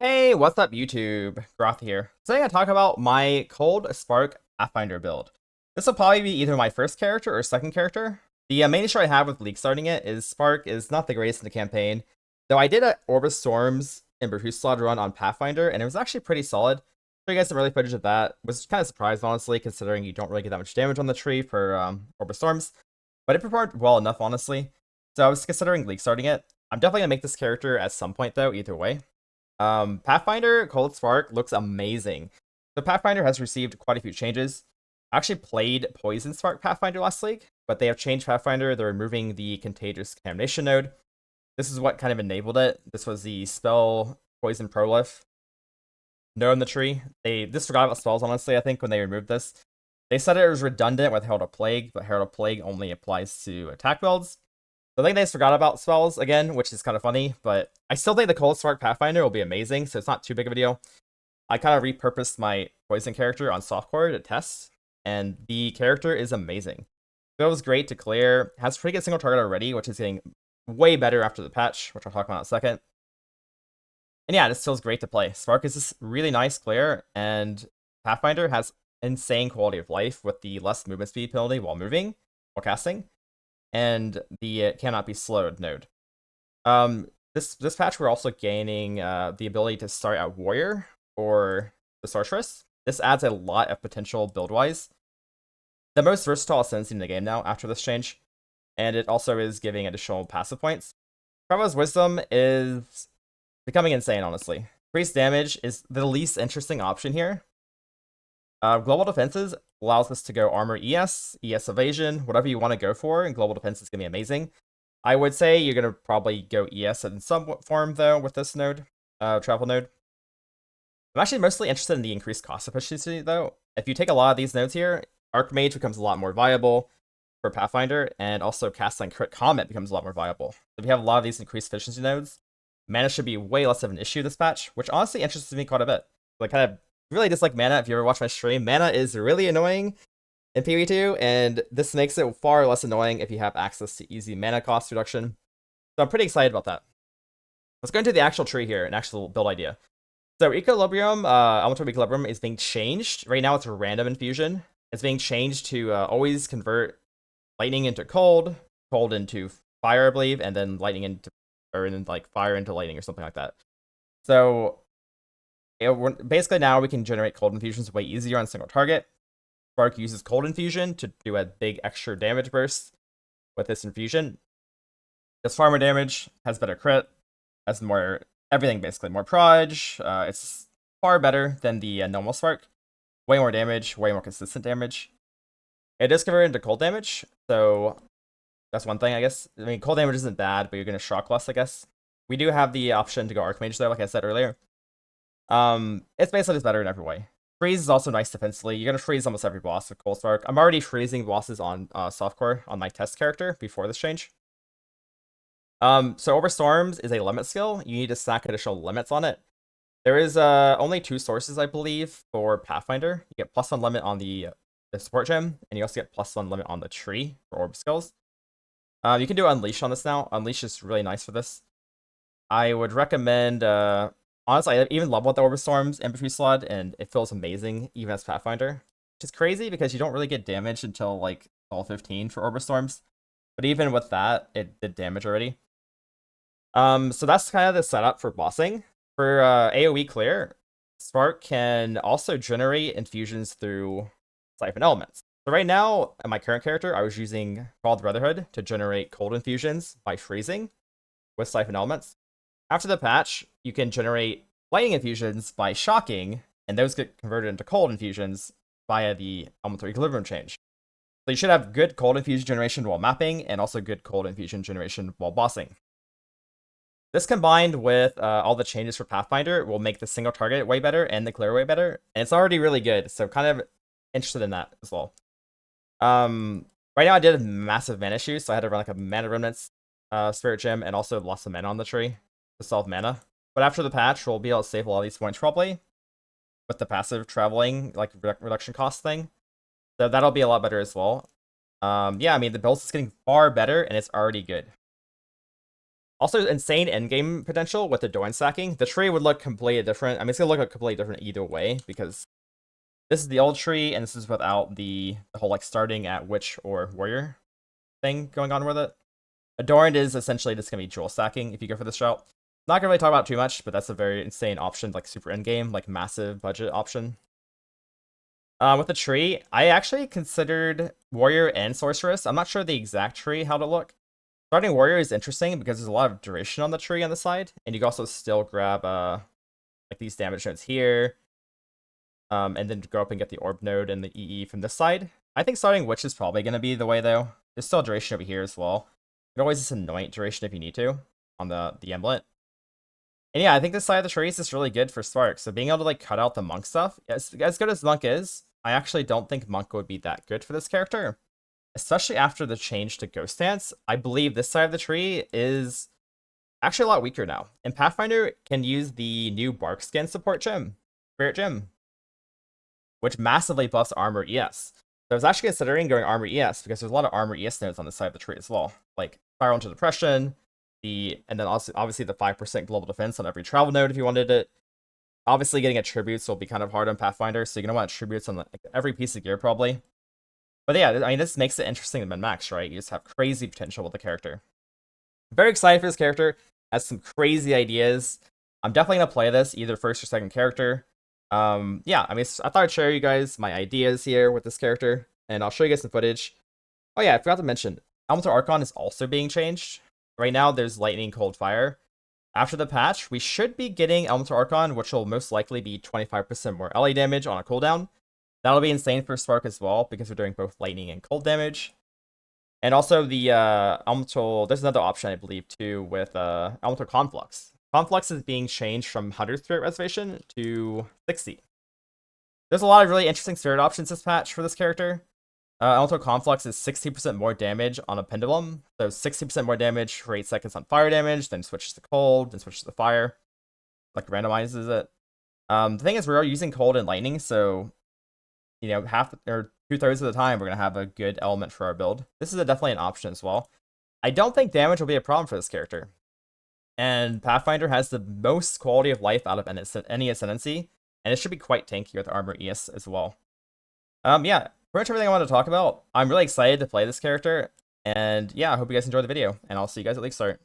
Hey, what's up YouTube? Goratha here. Today I'm going to talk about my Cold Spark Pathfinder build. This will probably be either my first character or second character. The main issue I have with league starting it is Spark is not the greatest in the campaign, though I did a Orb of Storms Ember Fusillade run on Pathfinder, and it was actually pretty solid. So you guys some early footage of that. Was kind of surprised, honestly, considering you don't really get that much damage on the tree for Orb of Storms. But it performed well enough, honestly. So I was considering league starting it. I'm definitely going to make this character at some point, though, either way. Pathfinder Cold Spark looks amazing. The Pathfinder has received quite a few changes. I actually played Poison Spark Pathfinder last week, but they have changed Pathfinder. They're removing the Contagious Contamination node. This is what kind of enabled it. This was the spell Poison Prolif node in the tree. They disregarded about spells, honestly, I think, when they removed this. They said it was redundant with Herald of Plague, but Herald of Plague only applies to attack builds. So I think they just forgot about spells again, which is kind of funny, but I still think the Cold Spark Pathfinder will be amazing, so it's not too big of a deal. I kind of repurposed my Poison character on softcore to test, and the character is amazing. Feels great to clear, has pretty good single target already, which is getting way better after the patch, which I'll talk about in a second. And yeah, this feels great to play. Spark is just really nice clear, and Pathfinder has insane quality of life with the less movement speed penalty while moving, while casting, and the cannot be slowed node. This patch we're also gaining the ability to start at Warrior or the Sorceress. This adds a lot of potential build-wise. The most versatile ascendancy in the game now after this change, and it also is giving additional passive points. Prevo's Wisdom is becoming insane, honestly. Increased damage is the least interesting option here. Global Defenses allows us to go Armor ES, ES Evasion, whatever you want to go for, and Global Defense is going to be amazing. I would say you're going to probably go ES in some form, though, with this node, travel node. I'm actually mostly interested in the increased cost efficiency, though. If you take a lot of these nodes here, Archmage becomes a lot more viable for Pathfinder, and also casting Crit Comet becomes a lot more viable. If you have a lot of these increased efficiency nodes, mana should be way less of an issue this patch, which honestly interests me quite a bit. Like, kind of really dislike mana. If you ever watch my stream, mana is really annoying in PvE2, and this makes it far less annoying if you have access to easy mana cost reduction. So I'm pretty excited about that. Let's go into the actual tree here, an actual build idea. So Equilibrium, Elemental Equilibrium is being changed. Right now it's a random infusion. It's being changed to always convert lightning into cold, cold into fire, I believe, and then lightning into, or then like fire into lightning or something like that. So basically now we can generate cold infusions way easier on a single target. Spark uses cold infusion to do a big extra damage burst with this infusion. Does far more damage, has better crit, has more everything basically, more proj. It's far better than the normal Spark. Way more damage, way more consistent damage. It is converted into cold damage, so that's one thing, I guess. I mean, cold damage isn't bad, but you're going to shock less, I guess. We do have the option to go Archmage, though, like I said earlier. It's basically just better in every way. Freeze is also nice defensively. You're going to freeze almost every boss with Cold Spark. I'm already freezing bosses on softcore on my test character before this change. So Overstorms is a limit skill. You need to stack additional limits on it. There is only 2 sources, I believe, for Pathfinder. You get +1 limit on the support gem, and you also get +1 limit on the tree for orb skills. You can do Unleash on this now. Unleash is really nice for this. I would recommend, honestly, I even love what the Orb of Storms Ember Fusillade, and it feels amazing even as Pathfinder. Which is crazy because you don't really get damage until like all 15 for Orb of Storms. But even with that, it did damage already. So that's kind of the setup for bossing. For AoE clear, Spark can also generate infusions through Siphon Elements. So right now, in my current character, I was using Called Brotherhood to generate cold infusions by freezing with Siphon Elements. After the patch, you can generate lightning infusions by shocking, and those get converted into cold infusions via the Elemental Equilibrium change. So you should have good cold infusion generation while mapping, and also good cold infusion generation while bossing. This combined with all the changes for Pathfinder will make the single target way better and the clear way better, and it's already really good, so kind of interested in that as well. Right now I did massive mana issues, so I had to run like a Mana Remnants Spirit Gem and also lost some mana on the tree to solve mana. But after the patch, we'll be able to save a lot of these points probably with the passive traveling like reduction cost thing. So that'll be a lot better as well. Yeah, I mean the build is getting far better and it's already good. Also, insane endgame potential with the Doran stacking. The tree would look completely different. I mean, it's gonna look completely different either way because this is the old tree, and this is without the whole like starting at witch or warrior thing going on with it. Adorned is essentially just gonna be jewel stacking if you go for this route. Not gonna really talk about too much, but that's a very insane option, like super endgame, like massive budget option. With the tree, I actually considered warrior and sorceress. I'm not sure the exact tree how to look. Starting warrior is interesting because there's a lot of duration on the tree on the side, and you can also still grab like these damage nodes here, and then go up and get the orb node and the EE from this side. I think starting witch is probably gonna be the way though. There's still duration over here as well. You can always just anoint duration if you need to on the amulet. And yeah, I think this side of the tree is just really good for Spark. So being able to like cut out the monk stuff, as good as monk is, I actually don't think monk would be that good for this character. Especially after the change to Ghost Dance, I believe this side of the tree is actually a lot weaker now. And Pathfinder can use the new Bark Skin support gem, Spirit Gem, which massively buffs Armor ES. So I was actually considering going Armor ES because there's a lot of Armor ES nodes on the side of the tree as well, like Spiral into Depression, and then also obviously the 5% global defense on every travel node if you wanted it. Obviously, getting attributes will be kind of hard on Pathfinder, so you're gonna want attributes on like, every piece of gear probably. But yeah, I mean, this makes it interesting to min-max, right? You just have crazy potential with the character. Very excited for this character. Has some crazy ideas. I'm definitely gonna play this either first or second character. Yeah, I mean, I thought I'd share you guys my ideas here with this character, and I'll show you guys some footage. Oh yeah, I forgot to mention, Elemental Archon is also being changed. Right now, there's Lightning, Cold, Fire. After the patch, we should be getting Elemental Archon, which will most likely be 25% more LA damage on a cooldown. That'll be insane for Spark as well, because we're doing both lightning and cold damage. And also the Elemental, there's another option I believe too with Elemental Conflux. Conflux is being changed from 100 Spirit Reservation to 60. There's a lot of really interesting spirit options this patch for this character. Elemental Conflux is 60% more damage on a pendulum. So 60% more damage for 8 seconds on fire damage, then switches to cold, then switches to fire. Like randomizes it. The thing is, we're using cold and lightning, so you know, half or 2/3 of the time we're gonna have a good element for our build. This is definitely an option as well. I don't think damage will be a problem for this character. And Pathfinder has the most quality of life out of any ascendancy, and it should be quite tanky with Armor ES as well. Yeah, pretty much everything I wanted to talk about. I'm really excited to play this character, and yeah, I hope you guys enjoyed the video, and I'll see you guys at League Start.